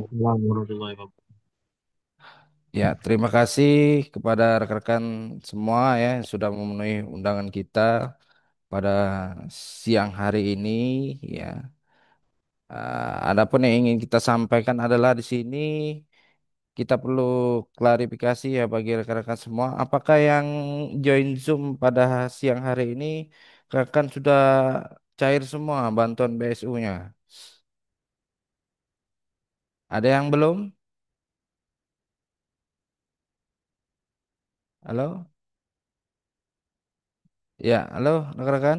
Waalaikumsalam warahmatullahi wabarakatuh. Ya, terima kasih kepada rekan-rekan semua ya yang sudah memenuhi undangan kita pada siang hari ini ya. Adapun yang ingin kita sampaikan adalah di sini kita perlu klarifikasi ya bagi rekan-rekan semua. Apakah yang join Zoom pada siang hari ini rekan sudah cair semua bantuan BSU-nya? Ada yang belum? Halo? Ya, halo rekan-rekan.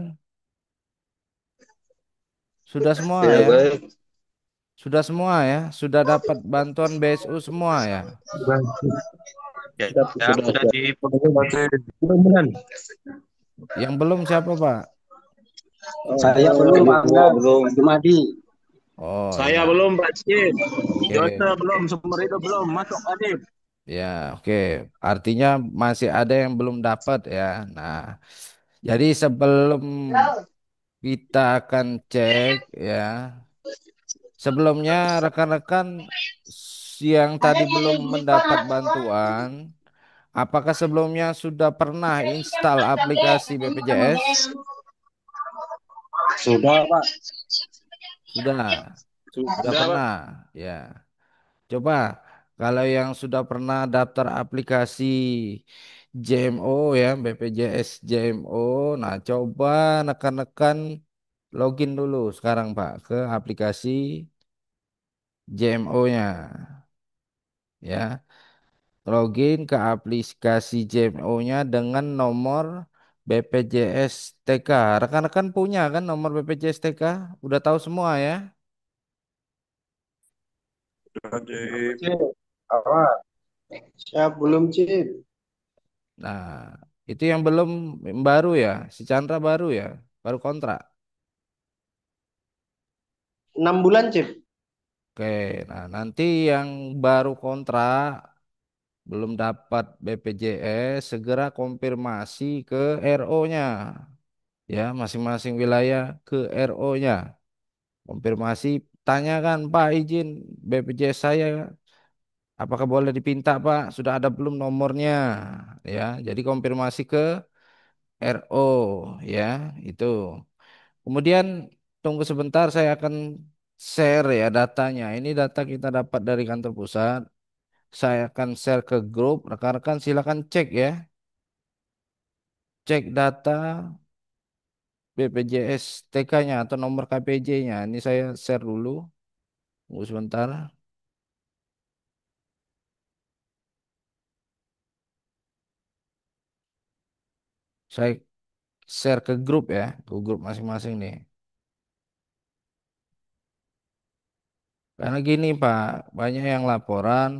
Sudah semua Ya, ya? baik. Sudah semua ya, sudah dapat bantuan BSU semua ya. Baik. Ya, Sudah, sudah sudah. di Pokoknya masih mudah-mudahan. Yang belum siapa Pak? Saya belum, Pak Angga, belum. Pak Jumadi. Oh saya ya, belum Pak Cip. oke, Jose belum, Sumber itu belum masuk Adib. ya oke. Artinya masih ada yang belum dapat ya. Nah, jadi sebelum kita akan cek ya, sebelumnya rekan-rekan yang tadi belum mendapat bantuan, apakah sebelumnya sudah pernah install aplikasi BPJS? Sudah, Pak. Sudah, sudah Sudah, Pak. pernah ya. Coba kalau yang sudah pernah daftar aplikasi JMO ya, BPJS JMO, nah coba nekan-nekan login dulu sekarang Pak ke aplikasi JMO-nya ya. Login ke aplikasi JMO-nya dengan nomor BPJS TK. Rekan-rekan punya kan nomor BPJS TK? Udah tahu semua ya? Cip. Apa? Siap, belum, Cip. Nah, itu yang belum baru ya, si Chandra baru ya, baru kontrak. 6 bulan, Cip. Oke, nah nanti yang baru kontrak belum dapat BPJS segera konfirmasi ke RO-nya ya, masing-masing wilayah ke RO-nya. Konfirmasi, tanyakan Pak izin BPJS saya apakah boleh dipinta Pak? Sudah ada belum nomornya? Ya, jadi konfirmasi ke RO ya, itu. Kemudian tunggu sebentar saya akan share ya datanya. Ini data kita dapat dari kantor pusat. Saya akan share ke grup. Rekan-rekan silakan cek ya. Cek data BPJS TK-nya atau nomor KPJ-nya. Ini saya share dulu. Tunggu sebentar. Saya share ke grup ya. Ke grup masing-masing nih. Karena gini Pak, banyak yang laporan.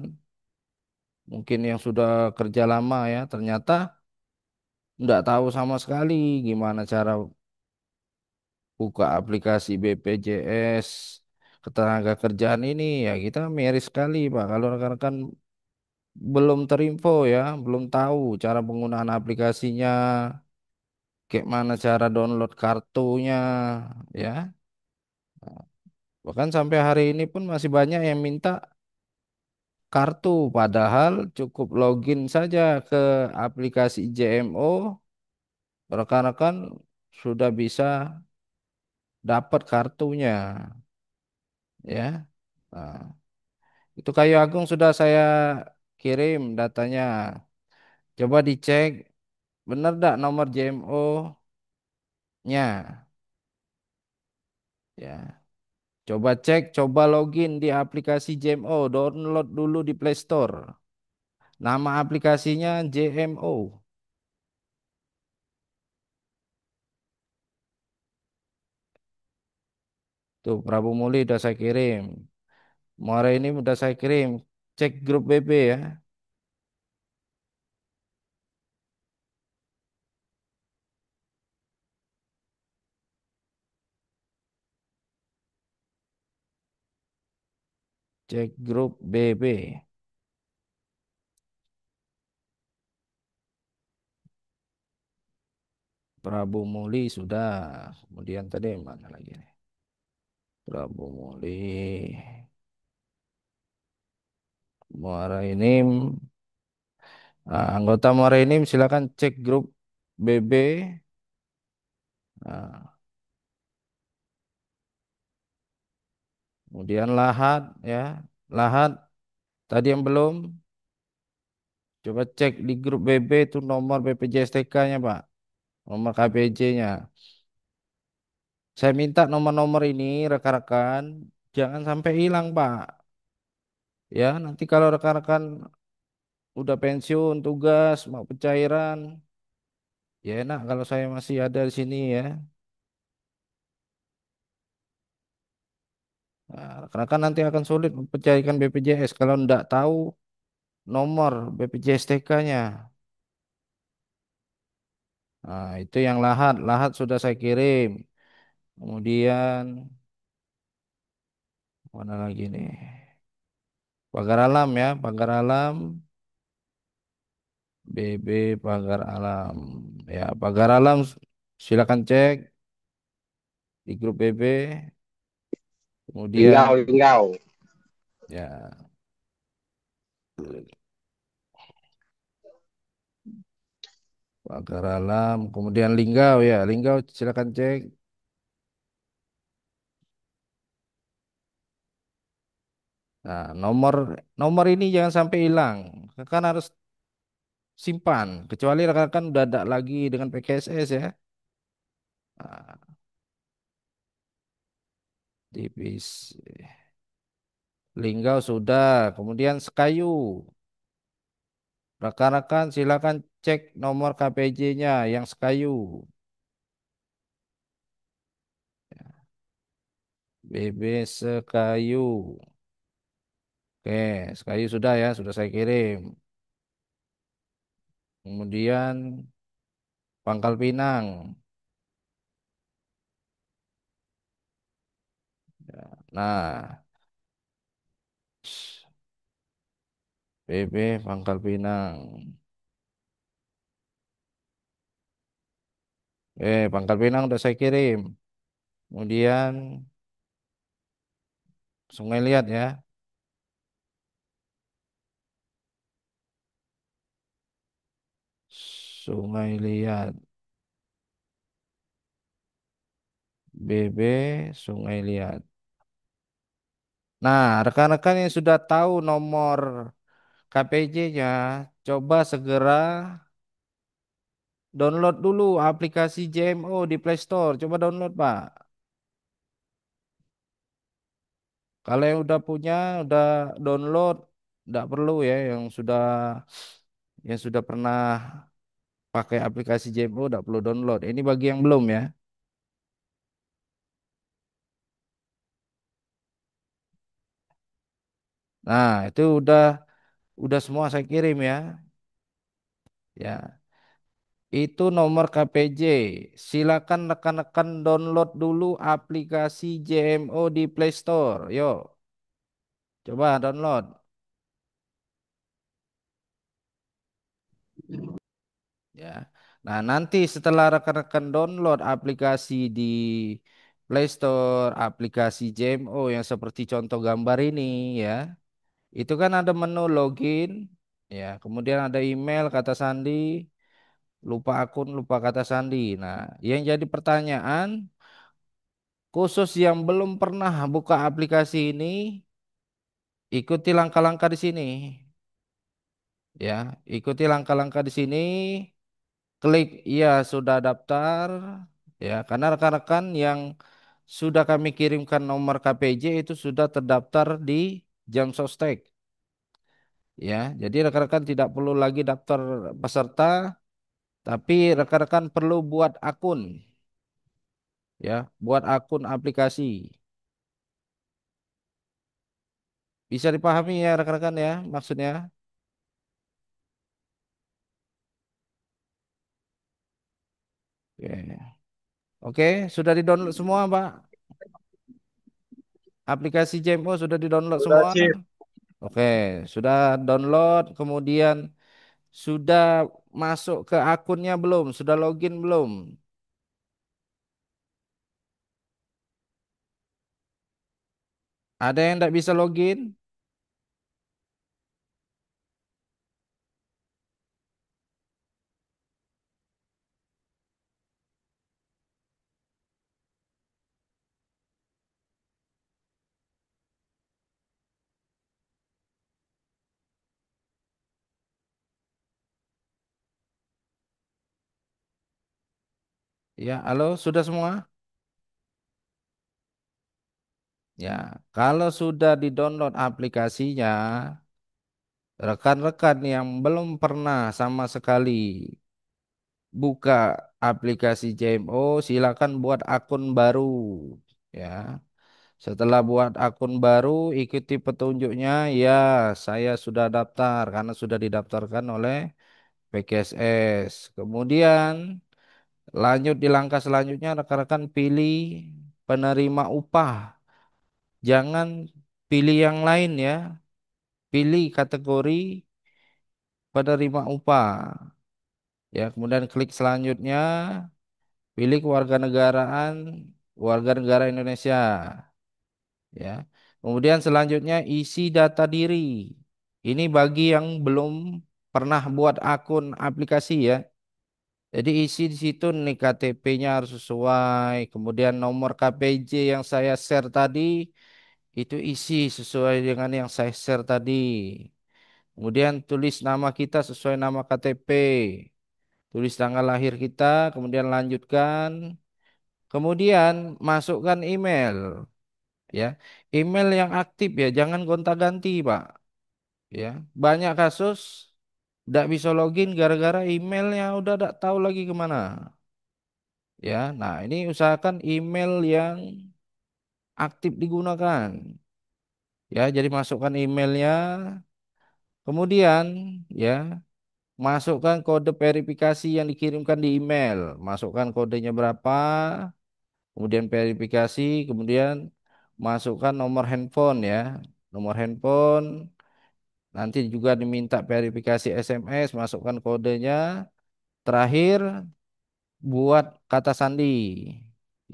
Mungkin yang sudah kerja lama ya. Ternyata nggak tahu sama sekali gimana cara buka aplikasi BPJS ketenaga kerjaan ini ya kita miris sekali Pak kalau rekan-rekan belum terinfo ya belum tahu cara penggunaan aplikasinya kayak mana cara download kartunya ya bahkan sampai hari ini pun masih banyak yang minta kartu padahal cukup login saja ke aplikasi JMO rekan-rekan sudah bisa dapat kartunya ya. Nah, itu Kayu Agung sudah saya kirim datanya. Coba dicek benar dak nomor JMO-nya ya. Coba cek, coba login di aplikasi JMO, download dulu di Play Store. Nama aplikasinya JMO. Tuh Prabu Muli udah saya kirim. Muara ini udah saya kirim. Cek grup BB ya. Cek grup BB. Prabu Muli sudah. Kemudian tadi mana lagi nih? Prabu Muli. Muara Enim. Nah, anggota Muara Enim silakan cek grup BB. Nah, kemudian Lahat ya. Lahat tadi yang belum coba cek di grup BB itu nomor BPJSTK-nya, Pak. Nomor KPJ-nya. Saya minta nomor-nomor ini rekan-rekan jangan sampai hilang, Pak. Ya, nanti kalau rekan-rekan udah pensiun, tugas, mau pencairan, ya enak kalau saya masih ada di sini ya. Nah, rekan-rekan nanti akan sulit mencarikan BPJS kalau enggak tahu nomor BPJS-TK-nya. Nah, itu yang Lahat. Lahat sudah saya kirim. Kemudian mana lagi nih? Pagar Alam ya, Pagar Alam, BB Pagar Alam. Ya, Pagar Alam silakan cek di grup BB. Linggau, Kemudian linggau. ya Pagar Alam, kemudian Linggau ya, Linggau silakan cek. Nah, nomor nomor ini jangan sampai hilang. Kan harus simpan, kecuali rekan-rekan udah ada lagi dengan PKSS ya. Nah, divisi Linggau sudah, kemudian Sekayu. Rekan-rekan silakan cek nomor KPJ-nya yang Sekayu. BB Sekayu. Oke, Sekayu sudah ya, sudah saya kirim. Kemudian Pangkal Pinang. Nah, BB Pangkal Pinang. Pangkal Pinang udah saya kirim. Kemudian Sungai Liat ya. Sungai Liat. BB Sungai Liat. Nah, rekan-rekan yang sudah tahu nomor KPJ-nya, coba segera download dulu aplikasi JMO di Play Store. Coba download, Pak. Kalau yang udah punya, udah download, nggak perlu ya yang sudah pernah pakai aplikasi JMO, nggak perlu download. Ini bagi yang belum ya. Nah, itu udah semua saya kirim ya. Ya. Itu nomor KPJ. Silakan rekan-rekan download dulu aplikasi JMO di Play Store. Yuk, coba download ya. Nah, nanti setelah rekan-rekan download aplikasi di Play Store, aplikasi JMO yang seperti contoh gambar ini ya. Itu kan ada menu login ya, kemudian ada email kata sandi, lupa akun, lupa kata sandi. Nah, yang jadi pertanyaan khusus yang belum pernah buka aplikasi ini, ikuti langkah-langkah di sini. Ya, ikuti langkah-langkah di sini, klik iya sudah daftar. Ya, karena rekan-rekan yang sudah kami kirimkan nomor KPJ itu sudah terdaftar di Jam Sostek. Ya, jadi rekan-rekan tidak perlu lagi daftar peserta, tapi rekan-rekan perlu buat akun. Ya, buat akun aplikasi. Bisa dipahami ya rekan-rekan ya maksudnya? Oke. Oke, sudah di-download semua, Pak. Aplikasi JMO sudah di-download Udah semua. sip. Oke, sudah download, kemudian sudah masuk ke akunnya belum? Sudah login belum? Ada yang tidak bisa login? Ya, halo, sudah semua? Ya, kalau sudah di-download aplikasinya, rekan-rekan yang belum pernah sama sekali buka aplikasi JMO, silakan buat akun baru. Ya, setelah buat akun baru, ikuti petunjuknya. Ya, saya sudah daftar karena sudah didaftarkan oleh PKSS. Kemudian lanjut di langkah selanjutnya, rekan-rekan pilih penerima upah. Jangan pilih yang lain ya. Pilih kategori penerima upah. Ya, kemudian klik selanjutnya, pilih kewarganegaraan warga negara Indonesia. Ya. Kemudian selanjutnya isi data diri. Ini bagi yang belum pernah buat akun aplikasi ya. Jadi isi di situ nih KTP-nya harus sesuai. Kemudian nomor KPJ yang saya share tadi itu isi sesuai dengan yang saya share tadi. Kemudian tulis nama kita sesuai nama KTP. Tulis tanggal lahir kita, kemudian lanjutkan. Kemudian masukkan email ya. Email yang aktif ya, jangan gonta-ganti, Pak. Ya. Banyak kasus tidak bisa login gara-gara emailnya udah tidak tahu lagi kemana. Ya, nah ini usahakan email yang aktif digunakan. Ya, jadi masukkan emailnya, kemudian ya masukkan kode verifikasi yang dikirimkan di email. Masukkan kodenya berapa, kemudian verifikasi, kemudian masukkan nomor handphone ya. Nomor handphone, nanti juga diminta verifikasi SMS, masukkan kodenya. Terakhir, buat kata sandi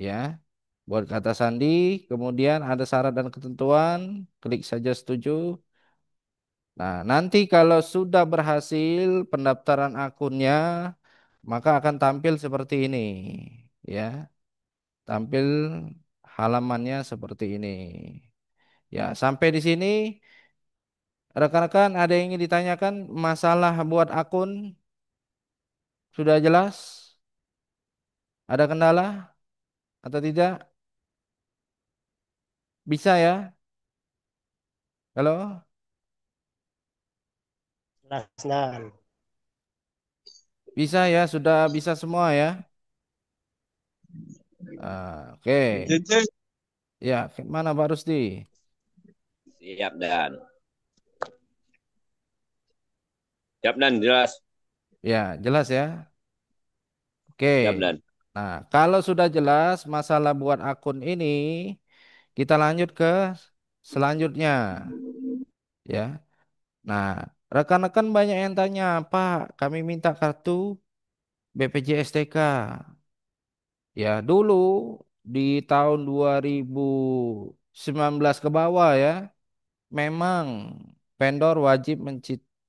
ya. Buat kata sandi, kemudian ada syarat dan ketentuan, klik saja setuju. Nah, nanti kalau sudah berhasil pendaftaran akunnya, maka akan tampil seperti ini. Ya, tampil halamannya seperti ini. Ya, sampai di sini rekan-rekan ada yang ingin ditanyakan masalah buat akun sudah jelas? Ada kendala atau tidak? Bisa ya? Halo? Jelas, Dan. Bisa ya? Sudah bisa semua ya? Oke. Ya, mana Pak Rusdi? Siap dan. Siap dan jelas. Ya, jelas ya? Oke. Siap dan. Nah, kalau sudah jelas masalah buat akun ini, kita lanjut ke selanjutnya, ya. Nah, rekan-rekan banyak yang tanya, Pak, kami minta kartu BPJS TK. Ya, dulu di tahun 2019 ke bawah ya, memang vendor wajib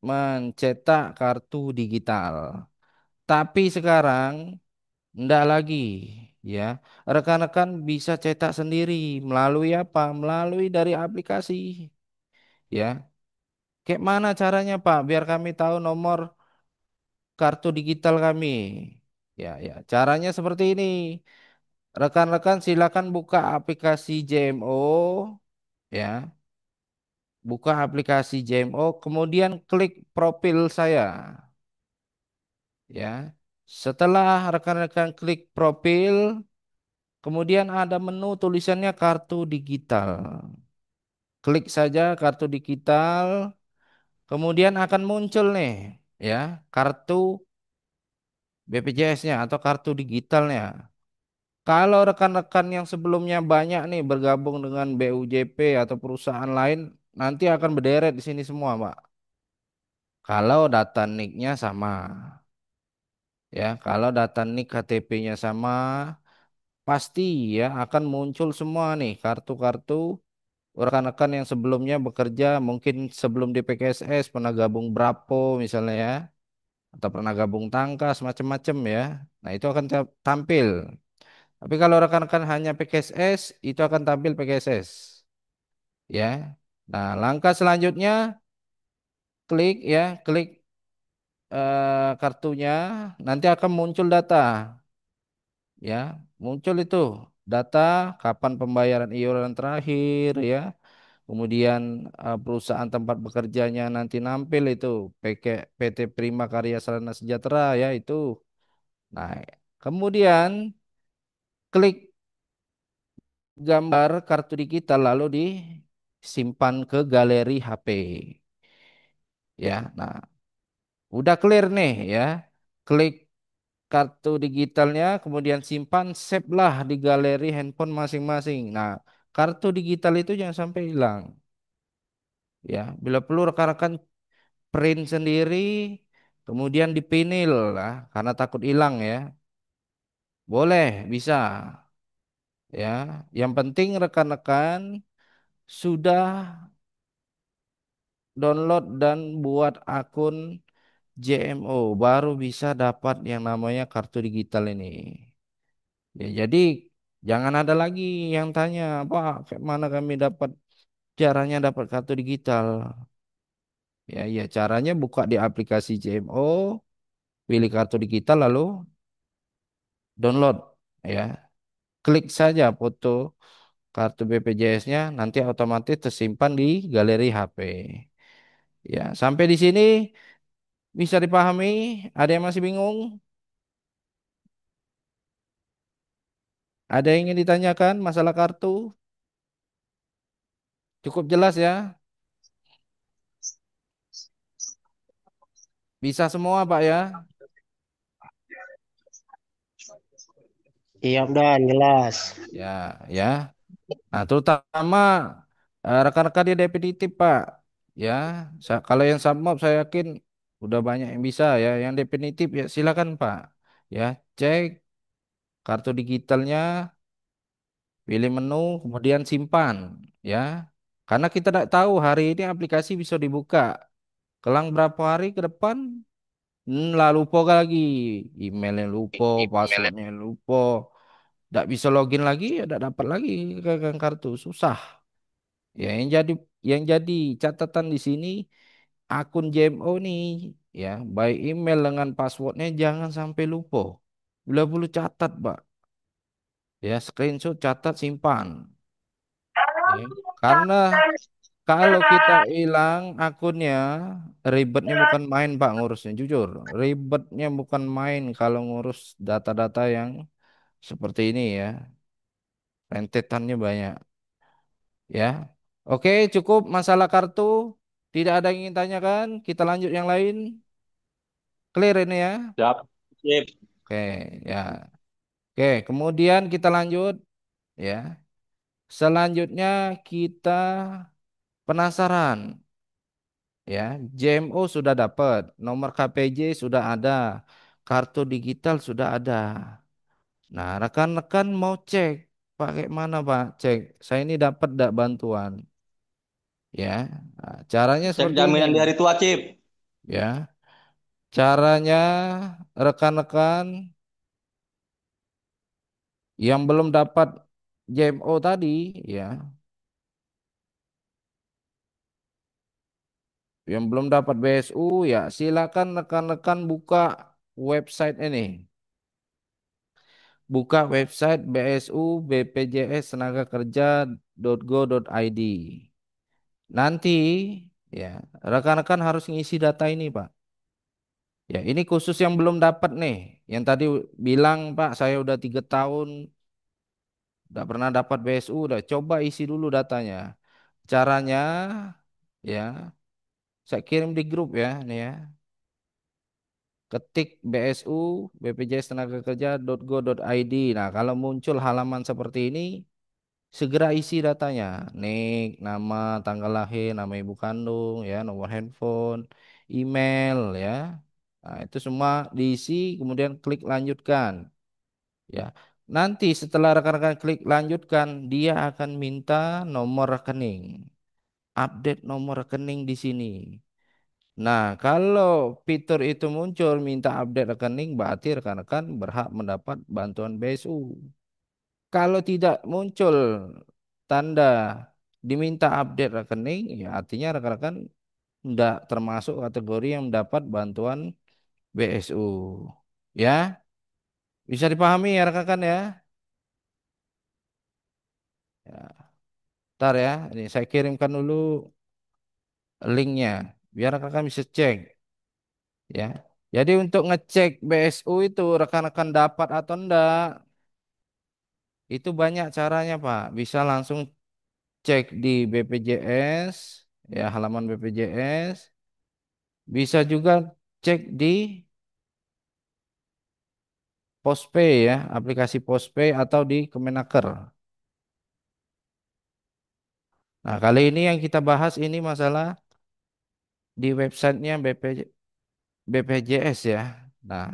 mencetak kartu digital. Tapi sekarang enggak lagi ya. Rekan-rekan bisa cetak sendiri melalui apa? Melalui dari aplikasi ya. Kayak mana caranya Pak? Biar kami tahu nomor kartu digital kami. Ya, ya. Caranya seperti ini. Rekan-rekan silakan buka aplikasi JMO ya. Buka aplikasi JMO, kemudian klik profil saya ya. Setelah rekan-rekan klik profil, kemudian ada menu tulisannya kartu digital. Klik saja kartu digital, kemudian akan muncul nih ya kartu BPJS-nya atau kartu digitalnya. Kalau rekan-rekan yang sebelumnya banyak nih bergabung dengan BUJP atau perusahaan lain, nanti akan berderet di sini semua, Pak. Kalau data NIK-nya sama, ya, kalau data NIK KTP-nya sama, pasti ya akan muncul semua nih kartu-kartu rekan-rekan yang sebelumnya bekerja mungkin sebelum di PKSS pernah gabung Brapo misalnya ya atau pernah gabung Tangkas macam-macam ya. Nah, itu akan tampil. Tapi kalau rekan-rekan hanya PKSS itu akan tampil PKSS ya. Nah, langkah selanjutnya klik ya, klik kartunya nanti akan muncul data. ya, muncul itu data kapan pembayaran iuran terakhir ya. Kemudian perusahaan tempat bekerjanya nanti nampil itu PT Prima Karya Sarana Sejahtera ya itu. Nah, kemudian klik gambar kartu digital lalu disimpan ke galeri HP ya. Nah, udah clear nih ya. Klik kartu digitalnya kemudian simpan save lah di galeri handphone masing-masing. Nah, kartu digital itu jangan sampai hilang ya. Bila perlu rekan-rekan print sendiri kemudian dipinil lah karena takut hilang ya. Boleh, bisa ya. Yang penting rekan-rekan sudah download dan buat akun JMO baru bisa dapat yang namanya kartu digital ini. Ya, jadi jangan ada lagi yang tanya, Pak, kayak mana kami dapat caranya dapat kartu digital? Ya, ya caranya buka di aplikasi JMO, pilih kartu digital lalu download ya. Klik saja foto kartu BPJS-nya nanti otomatis tersimpan di galeri HP. Ya, sampai di sini bisa dipahami? Ada yang masih bingung? Ada yang ingin ditanyakan masalah kartu? Cukup jelas ya? Bisa semua, Pak ya? Siap dan jelas. Ya, ya. Nah, terutama rekan-rekan di definitif, Pak. Ya, kalau yang submob saya yakin udah banyak yang bisa ya. Yang definitif ya silakan, Pak. Ya, cek kartu digitalnya, pilih menu, kemudian simpan. Ya, karena kita tidak tahu hari ini aplikasi bisa dibuka. Kelang berapa hari ke depan, lah lupa lagi. Emailnya lupa, passwordnya lupa. Tidak bisa login lagi, ya tidak dapat lagi ke kartu. Susah. Ya, yang jadi catatan di sini akun JMO nih ya, baik email dengan passwordnya jangan sampai lupa. Bila perlu catat, Pak. Ya, screenshot, catat, simpan. Ya. Karena kalau kita hilang akunnya, ribetnya bukan main, Pak, ngurusnya. Jujur, ribetnya bukan main kalau ngurus data-data yang seperti ini ya. Rentetannya banyak. Ya. Oke, cukup masalah kartu. Tidak ada yang ingin tanyakan. Kita lanjut yang lain. Clear ini ya. Siap. Sip. Oke, ya. Oke, kemudian kita lanjut ya. Selanjutnya kita penasaran ya. JMO sudah dapat, nomor KPJ sudah ada, kartu digital sudah ada. Nah, rekan-rekan mau cek pakai mana, Pak? Cek. Saya ini dapat enggak bantuan? Ya. Nah, caranya Cek seperti ini. jaminan di hari tua, Cip. Ya. Caranya rekan-rekan yang belum dapat JMO tadi ya, yang belum dapat BSU ya silakan rekan-rekan buka website ini. Buka website BSU BPJS Tenaga Kerja.go.id. Nanti ya rekan-rekan harus ngisi data ini, Pak. Ya, ini khusus yang belum dapat nih. Yang tadi bilang, Pak, saya udah 3 tahun nggak pernah dapat BSU, udah coba isi dulu datanya. Caranya ya, saya kirim di grup ya, nih ya. Ketik BSU BPJS Tenaga Kerja.go.id. Nah, kalau muncul halaman seperti ini, segera isi datanya. Nik, nama, tanggal lahir, nama ibu kandung, ya, nomor handphone, email, ya. Nah, itu semua diisi, kemudian klik lanjutkan. Ya, nanti setelah rekan-rekan klik lanjutkan, dia akan minta nomor rekening. Update nomor rekening di sini. Nah, kalau fitur itu muncul minta update rekening, berarti rekan-rekan berhak mendapat bantuan BSU. Kalau tidak muncul tanda diminta update rekening, ya artinya rekan-rekan tidak termasuk kategori yang mendapat bantuan BSU. Ya, Bisa dipahami ya rekan-rekan ya? Ya, ntar ya, ini saya kirimkan dulu linknya biar rekan-rekan bisa cek ya. Jadi untuk ngecek BSU itu rekan-rekan dapat atau enggak, itu banyak caranya Pak. Bisa langsung cek di BPJS, ya halaman BPJS. Bisa juga cek di Postpay ya, aplikasi Postpay atau di Kemenaker. Nah, kali ini yang kita bahas ini masalah di websitenya BPJS ya. Nah,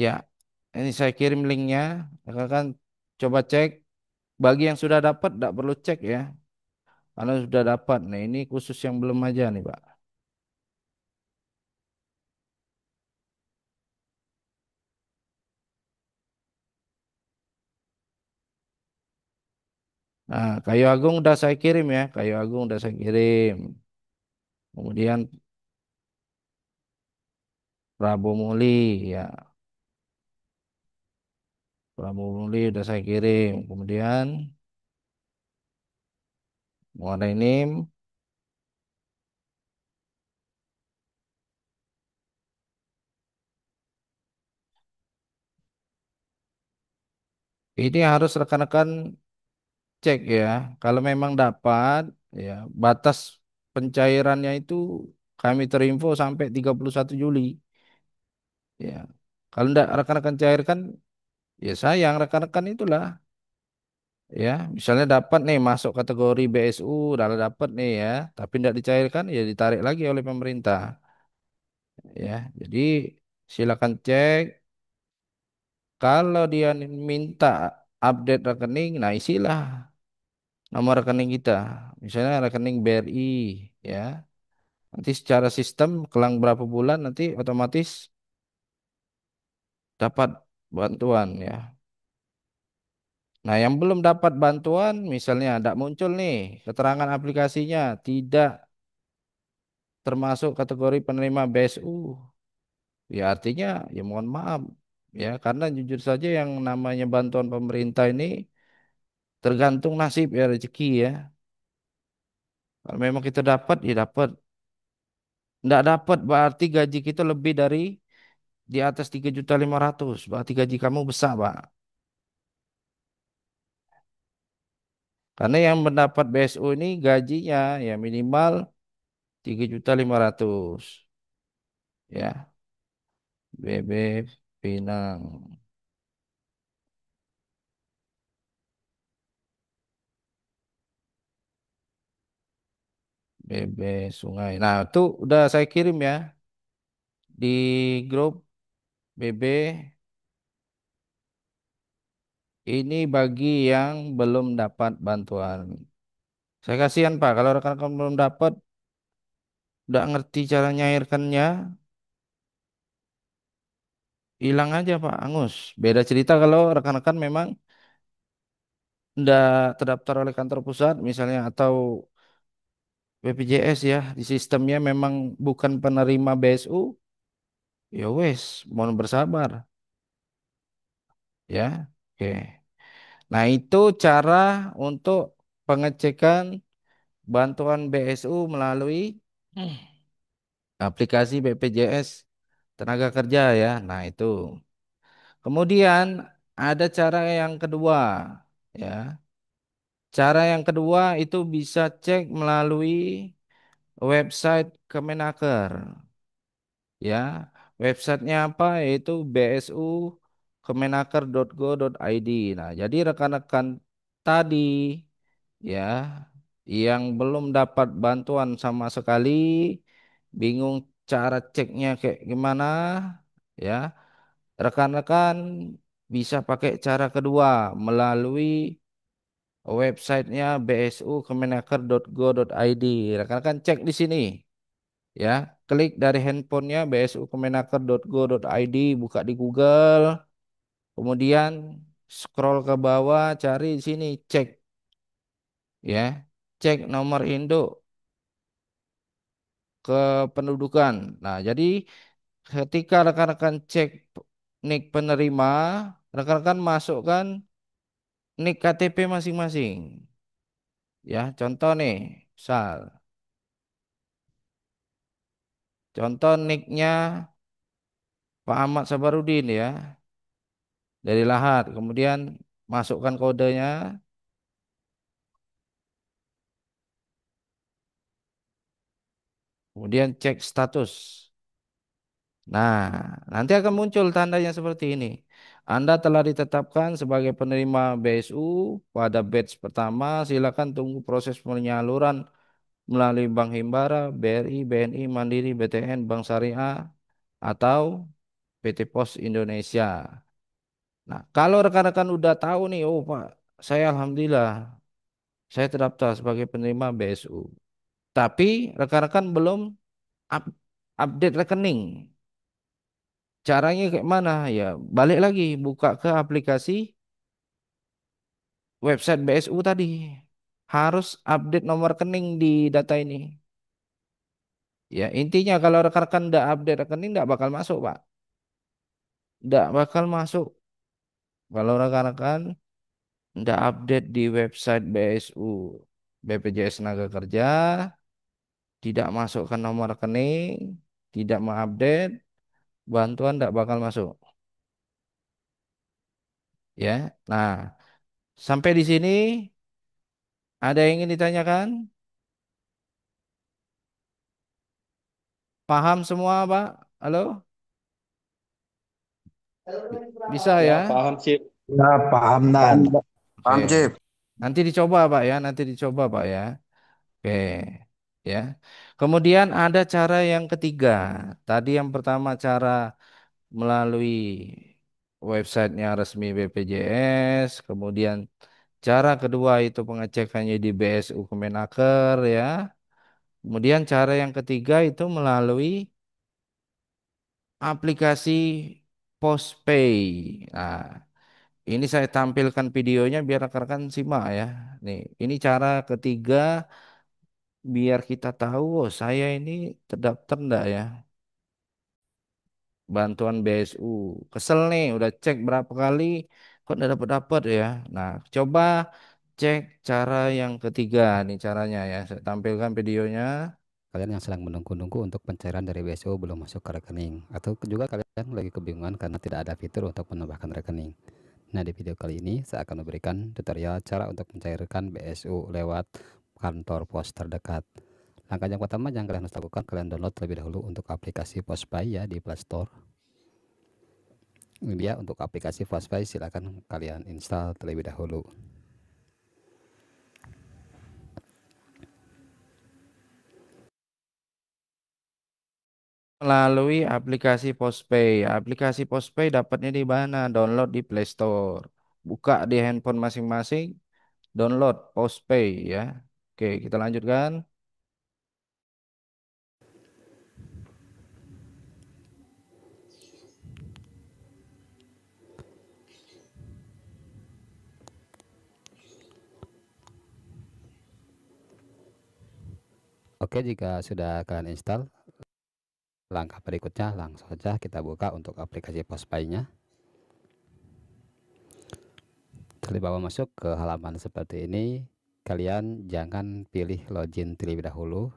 ya ini saya kirim linknya. Rekan coba cek. Bagi yang sudah dapat, tidak perlu cek ya. Karena sudah dapat. Nah, ini khusus yang belum aja nih, Pak. Nah, Kayu Agung udah saya kirim ya. Kayu Agung udah saya kirim. Kemudian Prabu Muli ya. Prabu Muli udah saya kirim. Kemudian Muarainim. Ini harus rekan-rekan cek ya. Kalau memang dapat ya, batas pencairannya itu kami terinfo sampai 31 Juli ya. Kalau enggak rekan-rekan cairkan ya sayang rekan-rekan itulah ya. Misalnya dapat nih masuk kategori BSU, udah dapat nih ya, tapi enggak dicairkan ya ditarik lagi oleh pemerintah ya. Jadi silakan cek kalau dia minta update rekening, nah isilah nomor rekening kita. Misalnya rekening BRI ya. Nanti secara sistem kelang berapa bulan nanti otomatis dapat bantuan ya. Nah, yang belum dapat bantuan misalnya tidak muncul nih keterangan aplikasinya tidak termasuk kategori penerima BSU. Ya artinya ya mohon maaf ya karena jujur saja yang namanya bantuan pemerintah ini tergantung nasib ya rezeki ya. Kalau memang kita dapat ya dapat. Tidak dapat berarti gaji kita lebih dari di atas 3.500.000. Berarti gaji kamu besar, Pak. Karena yang mendapat BSU ini gajinya ya minimal 3.500.000 ya. BB Pinang, BB Sungai. Nah, itu udah saya kirim ya di grup BB. Ini bagi yang belum dapat bantuan. Saya kasihan Pak, kalau rekan-rekan belum dapat, udah ngerti cara nyairkannya, hilang aja Pak, angus. Beda cerita kalau rekan-rekan memang ndak terdaftar oleh kantor pusat misalnya atau BPJS ya di sistemnya memang bukan penerima BSU, ya wes, mohon bersabar ya. Oke. Nah, itu cara untuk pengecekan bantuan BSU melalui hmm, aplikasi BPJS Tenaga Kerja ya. Nah, itu. Kemudian ada cara yang kedua ya. Cara yang kedua itu bisa cek melalui website Kemenaker ya. Websitenya apa? Yaitu bsu kemenaker.go.id. Nah, jadi rekan-rekan tadi ya yang belum dapat bantuan sama sekali, bingung cara ceknya kayak gimana ya. Rekan-rekan bisa pakai cara kedua melalui websitenya bsu kemenaker.go.id. Rekan-rekan cek di sini ya, klik dari handphonenya bsu kemenaker.go.id, buka di Google, kemudian scroll ke bawah, cari di sini, cek ya, cek nomor induk kependudukan. Nah, jadi ketika rekan-rekan cek nik penerima, rekan-rekan masukkan nik KTP masing-masing. Ya, contoh nih, misal, contoh niknya Pak Ahmad Sabarudin ya, dari Lahat. Kemudian masukkan kodenya, kemudian cek status. Nah, nanti akan muncul tandanya seperti ini. Anda telah ditetapkan sebagai penerima BSU pada batch pertama. Silakan tunggu proses penyaluran melalui Bank Himbara, BRI, BNI, Mandiri, BTN, Bank Syariah, atau PT Pos Indonesia. Nah, kalau rekan-rekan udah tahu nih, oh Pak, saya alhamdulillah, saya terdaftar sebagai penerima BSU. Tapi rekan-rekan belum up- update rekening. Caranya kayak mana? Ya, balik lagi buka ke aplikasi website BSU tadi. Harus update nomor rekening di data ini. Ya, intinya kalau rekan-rekan nggak update rekening nggak bakal masuk, Pak. Nggak bakal masuk. Kalau rekan-rekan nggak update di website BSU, BPJS Tenaga Kerja, tidak masukkan nomor rekening, tidak mengupdate, bantuan nggak bakal masuk. Ya, nah sampai di sini ada yang ingin ditanyakan? Paham semua, Pak? Halo? Bisa Ya, ya? paham, Cip. Ya, paham Dan. Oke. Paham, Cip? Nanti dicoba, Pak ya. Nanti dicoba, Pak ya. Oke. Ya. Kemudian ada cara yang ketiga. Tadi yang pertama cara melalui websitenya resmi BPJS. Kemudian cara kedua itu pengecekannya di BSU Kemenaker ya. Kemudian cara yang ketiga itu melalui aplikasi Postpay. Nah, ini saya tampilkan videonya biar rekan-rekan simak ya. Nih, ini cara ketiga biar kita tahu, oh saya ini terdaftar enggak ya. Bantuan BSU. Kesel nih, udah cek berapa kali, kok enggak dapat-dapat ya. Nah, coba cek cara yang ketiga nih caranya ya. Saya tampilkan videonya. Kalian yang sedang menunggu-nunggu untuk pencairan dari BSO belum masuk ke rekening, atau juga kalian lagi kebingungan karena tidak ada fitur untuk menambahkan rekening. Nah, di video kali ini saya akan memberikan tutorial cara untuk mencairkan BSU lewat kantor pos terdekat. Langkah yang pertama yang kalian harus lakukan, kalian download terlebih dahulu untuk aplikasi Postpay ya di Play Store. Ini dia untuk aplikasi Postpay, silakan kalian install terlebih dahulu. Melalui aplikasi Postpay. Aplikasi Postpay dapatnya di mana? Download di Play Store. Buka di handphone masing-masing, download Postpay ya. Oke, kita lanjutkan. Oke, jika sudah kalian install, langkah berikutnya langsung saja kita buka untuk aplikasi Postpay-nya. Setelah bawa masuk ke halaman seperti ini, kalian jangan pilih login terlebih dahulu.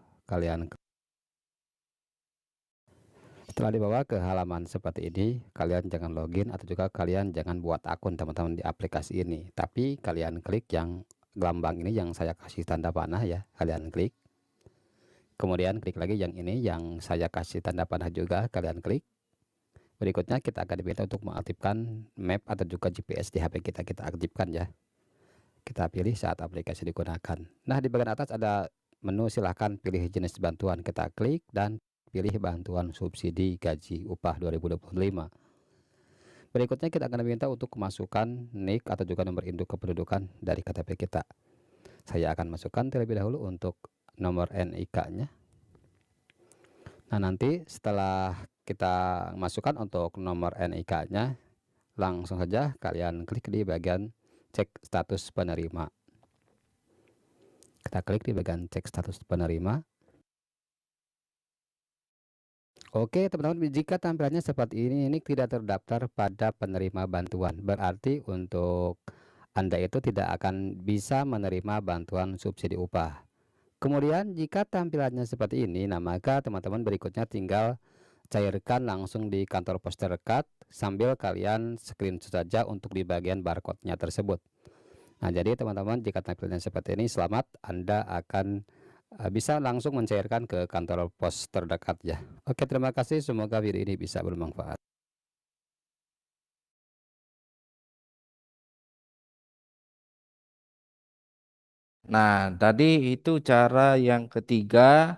Setelah dibawa ke halaman seperti ini, kalian jangan login atau juga kalian jangan buat akun teman-teman di aplikasi ini. Tapi kalian klik yang gelambang ini yang saya kasih tanda panah ya, kalian klik. Kemudian klik lagi yang ini yang saya kasih tanda panah juga, kalian klik. Berikutnya kita akan diminta untuk mengaktifkan map atau juga GPS di HP kita aktifkan ya. Kita pilih saat aplikasi digunakan. Nah, di bagian atas ada menu, silahkan pilih jenis bantuan, kita klik dan pilih bantuan subsidi gaji upah 2025. Berikutnya kita akan diminta untuk memasukkan NIK atau juga nomor induk kependudukan dari KTP kita. Saya akan masukkan terlebih dahulu untuk nomor NIK-nya. Nah, nanti setelah kita masukkan untuk nomor NIK-nya, langsung saja kalian klik di bagian cek status penerima. Kita klik di bagian cek status penerima. Oke, teman-teman, jika tampilannya seperti ini tidak terdaftar pada penerima bantuan. Berarti untuk Anda itu tidak akan bisa menerima bantuan subsidi upah. Kemudian jika tampilannya seperti ini, nah maka teman-teman berikutnya tinggal cairkan langsung di kantor pos terdekat sambil kalian screenshot saja untuk di bagian barcode-nya tersebut. Nah, jadi teman-teman, jika tampilannya seperti ini, selamat, Anda akan bisa langsung mencairkan ke kantor pos terdekat ya. Oke, terima kasih. Semoga video ini bisa bermanfaat. Nah, tadi itu cara yang ketiga.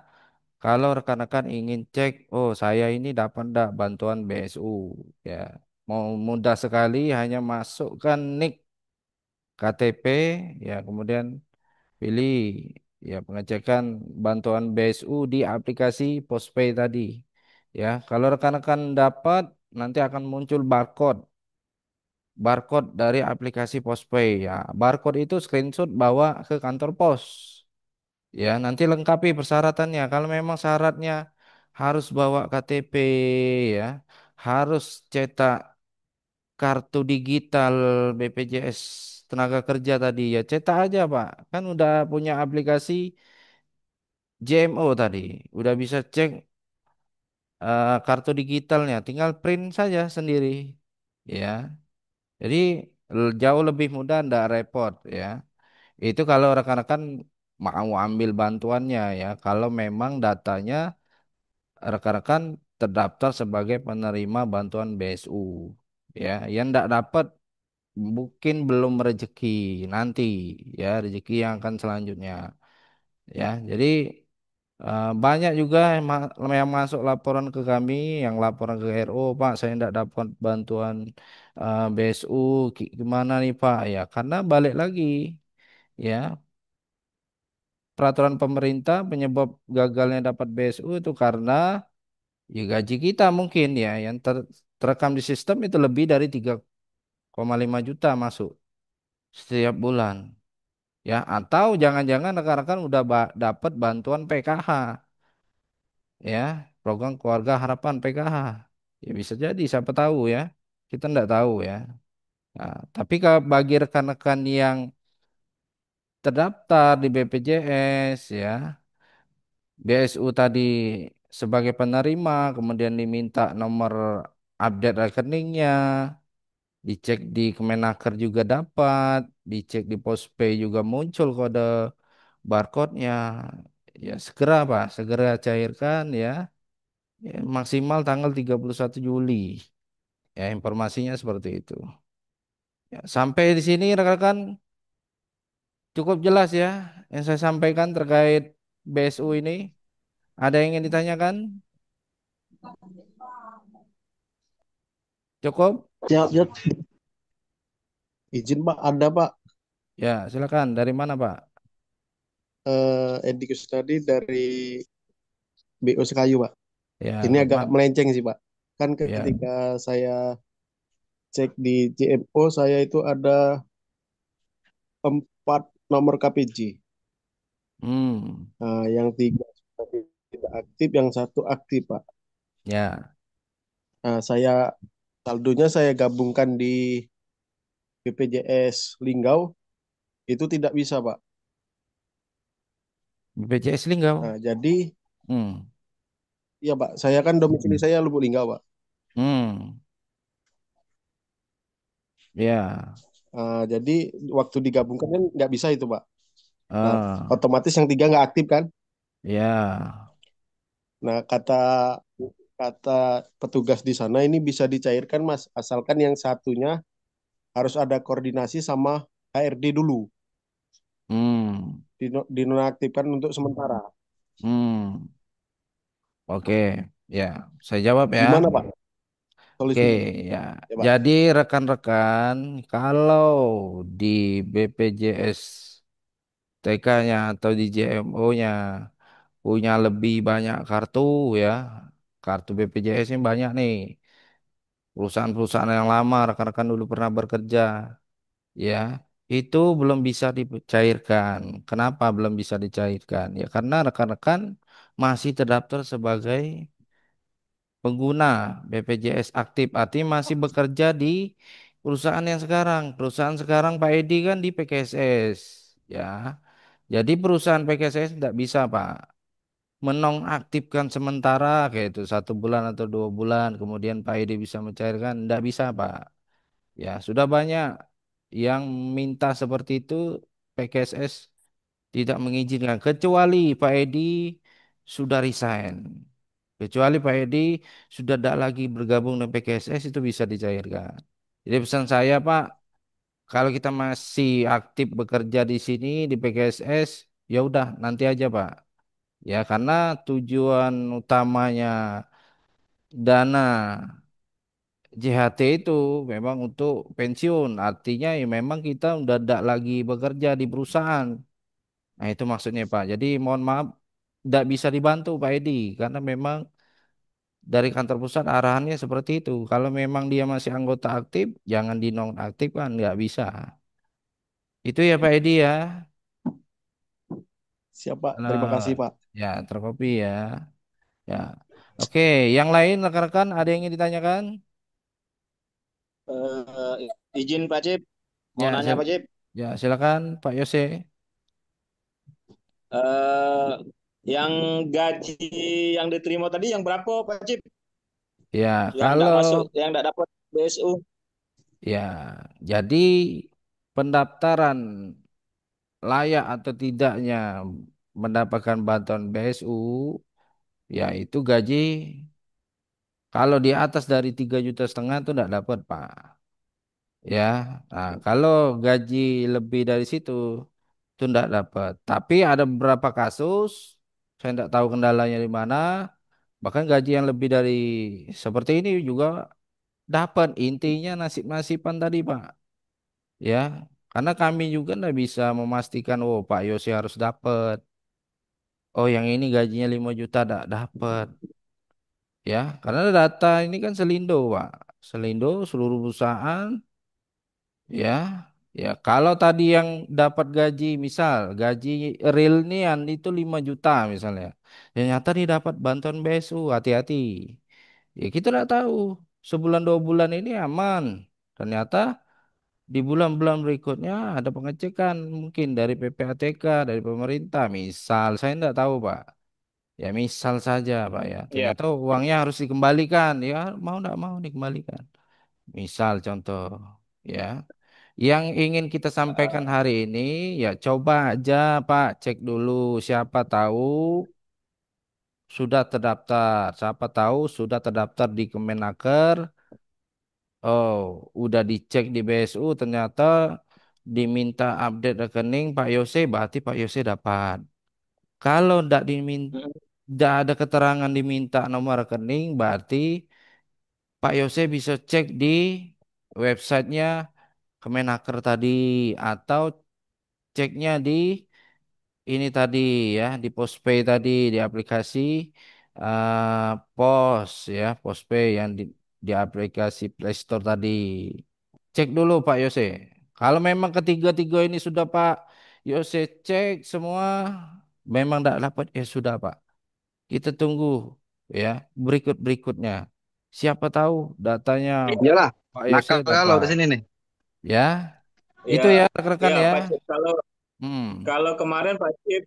Kalau rekan-rekan ingin cek, oh saya ini dapat enggak bantuan BSU, ya, mau mudah sekali, hanya masukkan NIK KTP, ya, kemudian pilih ya pengecekan bantuan BSU di aplikasi Postpay tadi, ya. Kalau rekan-rekan dapat, nanti akan muncul barcode dari aplikasi Postpay, ya. Barcode itu screenshot bawa ke kantor pos. Ya, nanti lengkapi persyaratannya. Kalau memang syaratnya harus bawa KTP, ya, harus cetak kartu digital BPJS tenaga kerja tadi, ya cetak aja, Pak. Kan udah punya aplikasi JMO tadi, udah bisa cek kartu digitalnya, tinggal print saja sendiri, ya. Jadi jauh lebih mudah, ndak repot, ya. Itu kalau rekan-rekan mau ambil bantuannya, ya. Kalau memang datanya rekan-rekan terdaftar sebagai penerima bantuan BSU, ya, yang tidak dapat mungkin belum rezeki nanti, ya, rezeki yang akan selanjutnya, ya. Jadi banyak juga yang masuk laporan ke kami, yang laporan ke RO, Pak saya tidak dapat bantuan BSU, gimana nih Pak, ya, karena balik lagi, ya, peraturan pemerintah penyebab gagalnya dapat BSU itu karena ya gaji kita mungkin, ya, yang terekam di sistem itu lebih dari 3,5 juta masuk setiap bulan, ya, atau jangan-jangan rekan-rekan udah dapat bantuan PKH, ya, program keluarga harapan PKH, ya bisa jadi, siapa tahu, ya, kita enggak tahu, ya. Nah, tapi kalau bagi rekan-rekan yang terdaftar di BPJS, ya, BSU tadi sebagai penerima, kemudian diminta nomor update rekeningnya, dicek di Kemenaker juga dapat, dicek di Postpay juga muncul kode barcode-nya. Ya segera Pak, segera cairkan, ya. Ya, maksimal tanggal 31 Juli. Ya, informasinya seperti itu. Ya, sampai di sini rekan-rekan cukup jelas, ya, yang saya sampaikan terkait BSU ini. Ada yang ingin ditanyakan? Cukup? Siap, siap. Izin Pak, ada Pak. Ya, silakan. Dari mana, Pak? Edi Kusnadi dari BO Sekayu Pak. Ya, Ini agak Rahmat. melenceng sih Pak. Kan Ya. ketika saya cek di JMO, saya itu ada 4 nomor KPJ. Hmm. Nah, yang 3 sudah tidak aktif, yang satu aktif Pak. Ya. Nah, saldonya saya gabungkan di BPJS Linggau, itu tidak bisa Pak. BPJS Linggau. Nah, jadi Hmm. ya Pak, saya kan domisili saya Lubuk Linggau Pak. Hmm. Ya. Jadi waktu digabungkan kan nggak bisa itu Pak. Nah, Ah. otomatis yang 3 nggak aktif kan. Ya. Nah, kata kata petugas di sana ini bisa dicairkan Mas, asalkan yang satunya harus ada koordinasi sama HRD dulu, Hmm. dinonaktifkan untuk sementara. Hmm. Oke. Ya. Saya jawab, ya. Gimana Pak Oke, solusinya? ya. Ya Pak. Jadi rekan-rekan, kalau di BPJS TK-nya atau di JMO-nya punya lebih banyak kartu, ya. Kartu BPJS ini banyak nih. Perusahaan-perusahaan yang lama rekan-rekan dulu pernah bekerja, ya. Itu belum bisa dicairkan. Kenapa belum bisa dicairkan? Ya karena rekan-rekan masih terdaftar sebagai pengguna BPJS aktif, artinya masih bekerja di perusahaan yang sekarang. Perusahaan sekarang Pak Edi kan di PKSS, ya. Jadi perusahaan PKSS tidak bisa Pak menonaktifkan sementara kayak itu 1 bulan atau 2 bulan, kemudian Pak Edi bisa mencairkan, tidak bisa Pak. Ya sudah banyak yang minta seperti itu, PKSS tidak mengizinkan kecuali Pak Edi sudah resign. Kecuali Pak Edi sudah tidak lagi bergabung dengan PKSS itu bisa dicairkan. Jadi pesan saya Pak, kalau kita masih aktif bekerja di sini di PKSS, ya udah nanti aja Pak. Ya karena tujuan utamanya dana JHT itu memang untuk pensiun. Artinya ya memang kita udah tidak lagi bekerja di perusahaan. Nah itu maksudnya Pak. Jadi mohon maaf tidak bisa dibantu Pak Edi karena memang dari kantor pusat arahannya seperti itu. Kalau memang dia masih anggota aktif, jangan dinonaktifkan, nggak bisa. Itu ya Pak Edi ya. Siap, Pak. Terima kasih, Benar. Pak. Ya, terkopi ya. Ya. Oke, yang lain rekan-rekan ada yang ingin ditanyakan? Izin Pak Cip, Ya, mau nanya Pak Cip. ya silakan Pak Yose. Eh, yang gaji yang diterima tadi yang berapa Pak Cip? Ya, Yang tidak kalau masuk, yang tidak dapat BSU. ya, jadi pendaftaran layak atau tidaknya mendapatkan bantuan BSU, yaitu gaji kalau di atas dari 3,5 juta itu tidak dapat, Pak. Ya, nah, kalau gaji lebih dari situ itu tidak dapat. Tapi ada beberapa kasus, saya tidak tahu kendalanya di mana. Bahkan gaji yang lebih dari seperti ini juga dapat. Intinya nasib-nasiban tadi, Pak. Ya, karena kami juga tidak bisa memastikan, oh Pak Yosi harus dapat. Oh yang ini gajinya 5 juta tidak dapat. Ya, karena data ini kan Selindo, Pak. Selindo seluruh perusahaan. Ya, ya kalau tadi yang dapat gaji, misal gaji real nian itu 5 juta misalnya. Ternyata dia dapat bantuan BSU, hati-hati. Ya kita tidak tahu. Sebulan 2 bulan ini aman. Ternyata di bulan-bulan berikutnya ada pengecekan mungkin dari PPATK, dari pemerintah. Misal, saya tidak tahu, Pak. Ya misal saja, Pak ya. Iya. Ternyata uangnya harus dikembalikan. Ya mau tidak mau dikembalikan. Misal contoh, ya. Yang ingin kita sampaikan hari ini, ya coba aja Pak cek dulu siapa tahu sudah terdaftar, siapa tahu sudah terdaftar di Kemenaker. Oh, udah dicek di BSU ternyata diminta update rekening Pak Yose, berarti Pak Yose dapat. Kalau tidak diminta, tidak ada keterangan diminta nomor rekening, berarti Pak Yose bisa cek di websitenya Kemenaker tadi atau ceknya di ini tadi ya di Postpay tadi di aplikasi Pos ya Postpay yang di aplikasi Play Store tadi. Cek dulu Pak Yose. Kalau memang ketiga-tiga ini sudah Pak Yose cek semua memang tidak dapat ya sudah Pak. Kita tunggu ya berikut-berikutnya. Siapa tahu datanya Iyalah, Pak Yose nakal kalau di dapat sini nih. ya. Ya, Itu ya rekan-rekan ya ya. Pak Cip. Kalau Hmm. kalau kemarin Pak Cip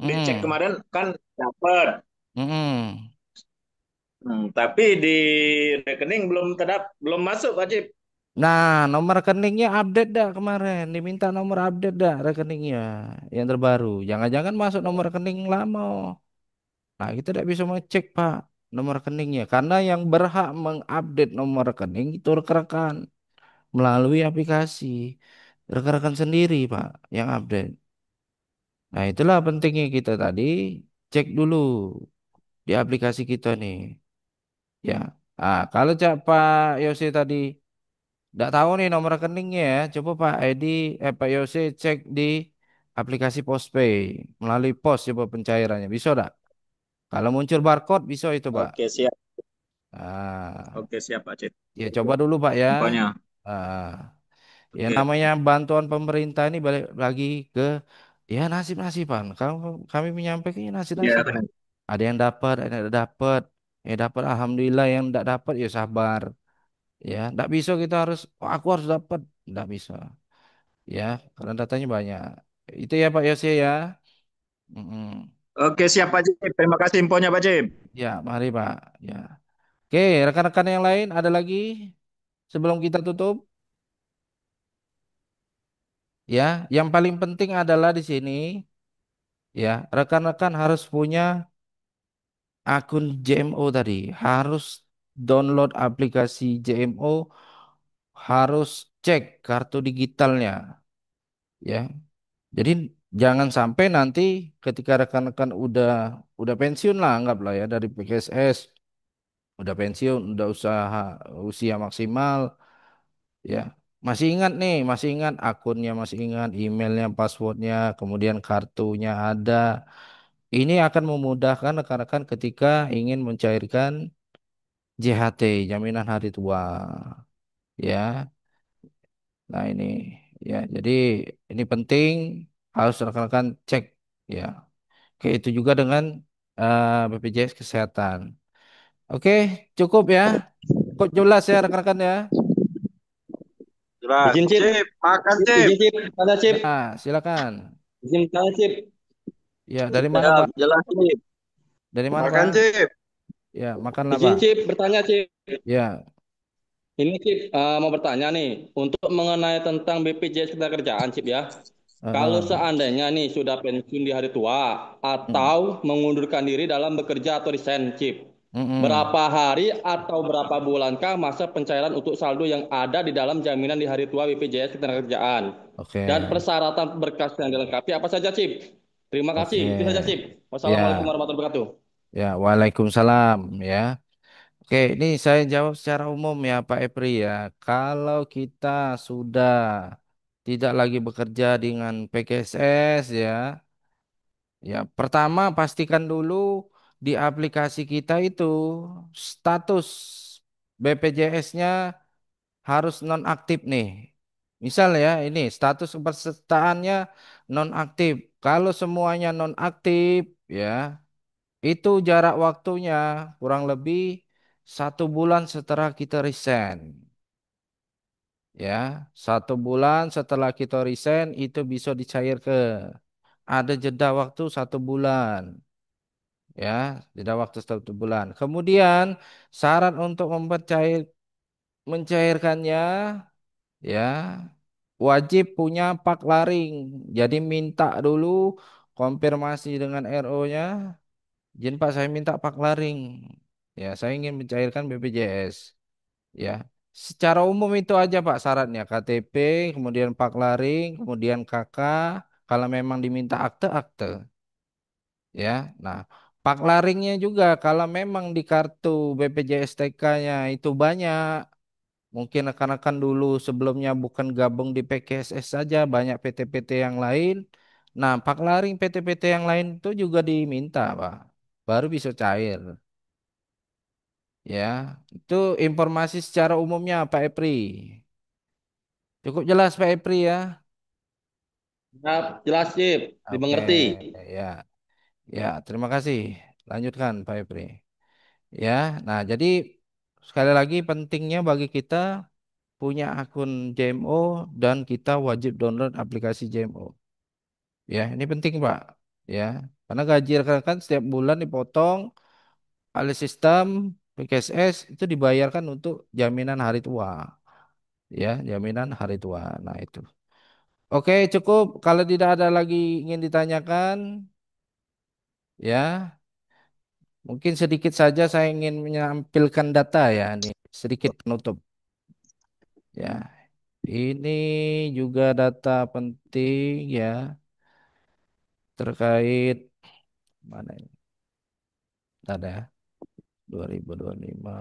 dicek Hmm. kemarin kan dapat. Hmm. Tapi di rekening belum masuk Pak Cip. Nah, nomor rekeningnya update dah kemarin. Diminta nomor update dah rekeningnya yang terbaru. Jangan-jangan masuk nomor rekening lama. Nah, kita tidak bisa mengecek, Pak, nomor rekeningnya. Karena yang berhak mengupdate nomor rekening itu rekan-rekan melalui aplikasi. Rekan-rekan sendiri, Pak, yang update. Nah, itulah pentingnya kita tadi cek dulu di aplikasi kita nih. Ya. Ah, kalau Pak Yose tadi nggak tahu nih nomor rekeningnya ya. Coba Pak Edi, Pak Yose cek di aplikasi Postpay melalui pos coba pencairannya. Bisa enggak? Kalau muncul barcode bisa itu Pak. Oke, siap. Ah, Oke, siap Pak Cip. ya coba dulu Pak ya. Infonya. Ah, ya Oke. namanya bantuan pemerintah ini balik lagi ke ya nasib-nasiban. Kami menyampaikan Ya, nasib-nasiban. Ada yang dapat, ada yang tidak dapat. dapat alhamdulillah, yang enggak dapat ya sabar. Ya, enggak bisa kita harus, "Oh, aku harus dapat." Enggak bisa. Ya, karena datanya banyak. Itu ya Pak Yose ya. Mm-mm. Oke, siap Pak Cip. Terima kasih infonya Pak Cip. Ya, mari Pak. Ya. Oke, rekan-rekan yang lain ada lagi sebelum kita tutup? Ya, yang paling penting adalah di sini ya, rekan-rekan harus punya akun JMO tadi, harus download aplikasi JMO, harus cek kartu digitalnya ya. Jadi jangan sampai nanti ketika rekan-rekan udah pensiun lah, anggaplah ya, dari PKSS, udah pensiun, udah usaha usia maksimal ya. Masih ingat nih, masih ingat akunnya, masih ingat emailnya, passwordnya, kemudian kartunya ada. Ini akan memudahkan rekan-rekan ketika ingin mencairkan JHT, jaminan hari tua. Ya, nah ini ya, jadi ini penting, harus rekan-rekan cek ya. Oke, itu juga dengan BPJS Kesehatan. Oke, cukup ya. Kok jelas ya rekan-rekan ya? Jelas. Izin Cip. Cip, makan Cip. Izin Cip. Tanya Cip. Ya, silakan. Izin tanya Cip. Ya, dari mana Siap, Pak? jelas Cip. Dari mana Makan Pak? Cip. Ya, makanlah Izin Pak. Cip. Bertanya Cip. Ya, Ini Cip mau bertanya nih untuk mengenai tentang BPJS Ketenagakerjaan Cip ya. Kalau heeh. seandainya nih sudah pensiun di hari tua Mm, atau mengundurkan diri dalam bekerja atau resign Cip. mm-mm. Berapa hari atau berapa bulankah masa pencairan untuk saldo yang ada di dalam jaminan di hari tua BPJS Ketenagakerjaan? Dan Oke, persyaratan berkas yang dilengkapi apa saja Cip? Terima oke. kasih. Itu saja Cip. Wassalamualaikum Ya, warahmatullahi wabarakatuh. ya, Waalaikumsalam ya. Oke, ini saya jawab secara umum ya Pak Epri ya. Kalau kita sudah tidak lagi bekerja dengan PKSS ya, ya pertama pastikan dulu di aplikasi kita itu status BPJS-nya harus nonaktif nih. Misal ya, ini status kepesertaannya nonaktif. Kalau semuanya nonaktif ya, itu jarak waktunya kurang lebih 1 bulan setelah kita resign. Ya, 1 bulan setelah kita resign itu bisa dicair ke. Ada jeda waktu 1 bulan. Ya, jeda waktu 1 bulan. Kemudian syarat untuk mencairkannya ya, wajib punya pak laring. Jadi minta dulu konfirmasi dengan RO-nya. Izin Pak, saya minta pak laring. Ya, saya ingin mencairkan BPJS. Ya, secara umum itu aja Pak syaratnya. KTP, kemudian pak laring, kemudian KK. Kalau memang diminta akte-akte. Ya, nah pak laringnya juga kalau memang di kartu BPJS TK-nya itu banyak. Mungkin rekan-rekan dulu sebelumnya bukan gabung di PKSS saja, banyak PT-PT yang lain. Nah, pak laring PT-PT yang lain itu juga diminta, Pak. Baru bisa cair. Ya, itu informasi secara umumnya, Pak Epri. Cukup jelas, Pak Epri ya. Siap, jelas Cip. Oke, Dimengerti. ya, ya. Terima kasih. Lanjutkan, Pak Epri. Ya, nah jadi sekali lagi pentingnya bagi kita punya akun JMO dan kita wajib download aplikasi JMO. Ya, ini penting Pak. Ya, karena gaji rekan-rekan setiap bulan dipotong oleh sistem PKSS itu dibayarkan untuk jaminan hari tua. Ya, jaminan hari tua. Nah, itu. Oke, cukup. Kalau tidak ada lagi ingin ditanyakan, ya, mungkin sedikit saja saya ingin menampilkan data ya, ini sedikit penutup. Ya, ini juga data penting ya terkait mana ini? Ada ya, 2025.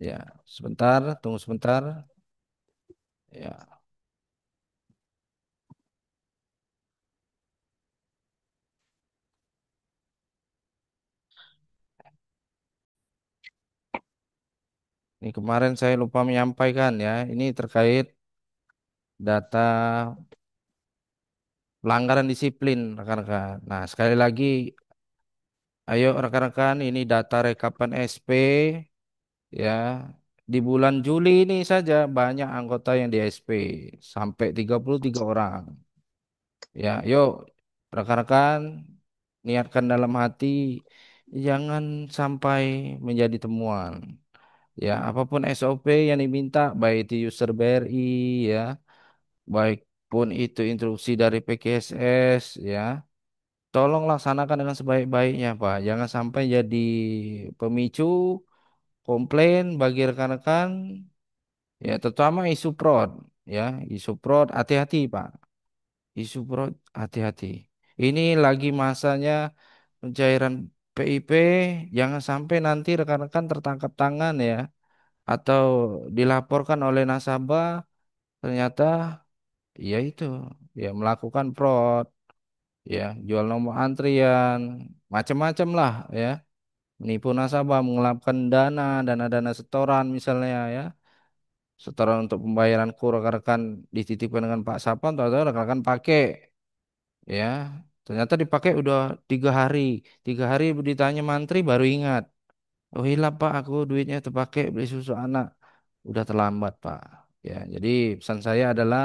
Ya, sebentar, tunggu sebentar. Ya, Ini kemarin saya lupa menyampaikan ya, ini terkait data pelanggaran disiplin rekan-rekan. Nah, sekali lagi, ayo rekan-rekan, ini data rekapan SP ya. Di bulan Juli ini saja banyak anggota yang di SP sampai 33 orang. Ya, yuk rekan-rekan niatkan dalam hati jangan sampai menjadi temuan. Ya, apapun SOP yang diminta baik itu user BRI ya, baik pun itu instruksi dari PKSS ya. Tolong laksanakan dengan sebaik-baiknya, Pak. Jangan sampai jadi pemicu komplain bagi rekan-rekan ya, terutama isu fraud ya. Isu fraud hati-hati, Pak. Isu fraud hati-hati. Ini lagi masanya pencairan PIP, jangan sampai nanti rekan-rekan tertangkap tangan ya atau dilaporkan oleh nasabah ternyata ya itu ya melakukan fraud ya, jual nomor antrian, macam-macam lah ya. Menipu nasabah, mengelapkan dana-dana setoran misalnya ya. Setoran untuk pembayaran kur rekan-rekan dititipkan dengan Pak Sapam, atau rekan-rekan pakai ya. Ternyata dipakai udah 3 hari. 3 hari ditanya mantri baru ingat. Oh hilang Pak, aku duitnya terpakai beli susu anak. Udah terlambat Pak. Ya, jadi pesan saya adalah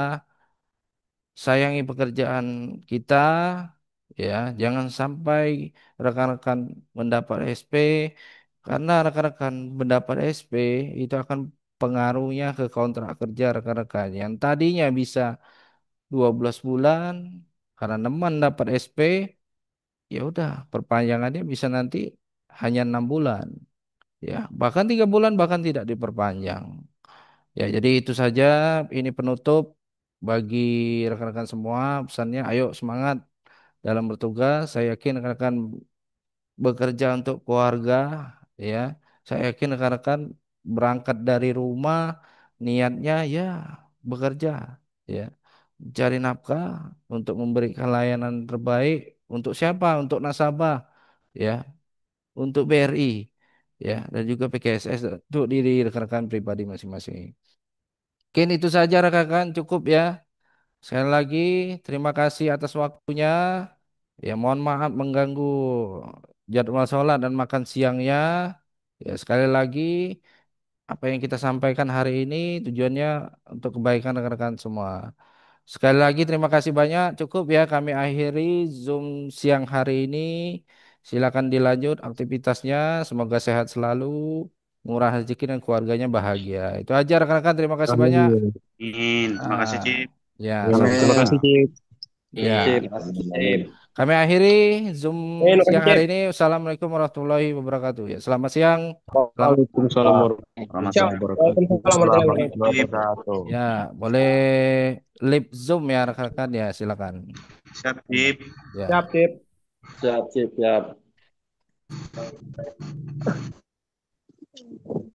sayangi pekerjaan kita ya, jangan sampai rekan-rekan mendapat SP, karena rekan-rekan mendapat SP itu akan pengaruhnya ke kontrak kerja rekan-rekan yang tadinya bisa 12 bulan karena teman dapat SP, ya udah perpanjangannya bisa nanti hanya 6 bulan ya, bahkan 3 bulan bahkan tidak diperpanjang. Ya, jadi itu saja, ini penutup bagi rekan-rekan semua pesannya, ayo semangat dalam bertugas. Saya yakin rekan-rekan bekerja untuk keluarga ya. Saya yakin rekan-rekan berangkat dari rumah niatnya ya bekerja ya. Cari nafkah untuk memberikan layanan terbaik untuk siapa? Untuk nasabah ya, untuk BRI ya, dan juga PKSS untuk diri rekan-rekan pribadi masing-masing. Mungkin itu saja rekan-rekan, cukup ya. Sekali lagi terima kasih atas waktunya. Ya mohon maaf mengganggu jadwal sholat dan makan siangnya. Ya sekali lagi apa yang kita sampaikan hari ini tujuannya untuk kebaikan rekan-rekan semua. Sekali lagi terima kasih banyak. Cukup ya kami akhiri Zoom siang hari ini. Silakan dilanjut aktivitasnya. Semoga sehat selalu, murah rezeki dan keluarganya bahagia. Itu aja rekan-rekan. Terima kasih banyak. Amin. Terima kasih, Ah, Cip. ya, Terima sama-sama. kasih, Cip. Ya, Sip. Terima kasih, Cip. kami akhiri Zoom Terima siang kasih, hari Cip. ini. Wassalamualaikum warahmatullahi wabarakatuh. Ya, selamat siang. Selamat. Waalaikumsalam Siap. warahmatullahi wabarakatuh. Waalaikumsalam warahmatullahi wabarakatuh. Cip. Ya, boleh lip Zoom ya rekan-rekan ya, silakan. Siap, Cip. Ya. Siap, Cip. Siap, Cip. Siap.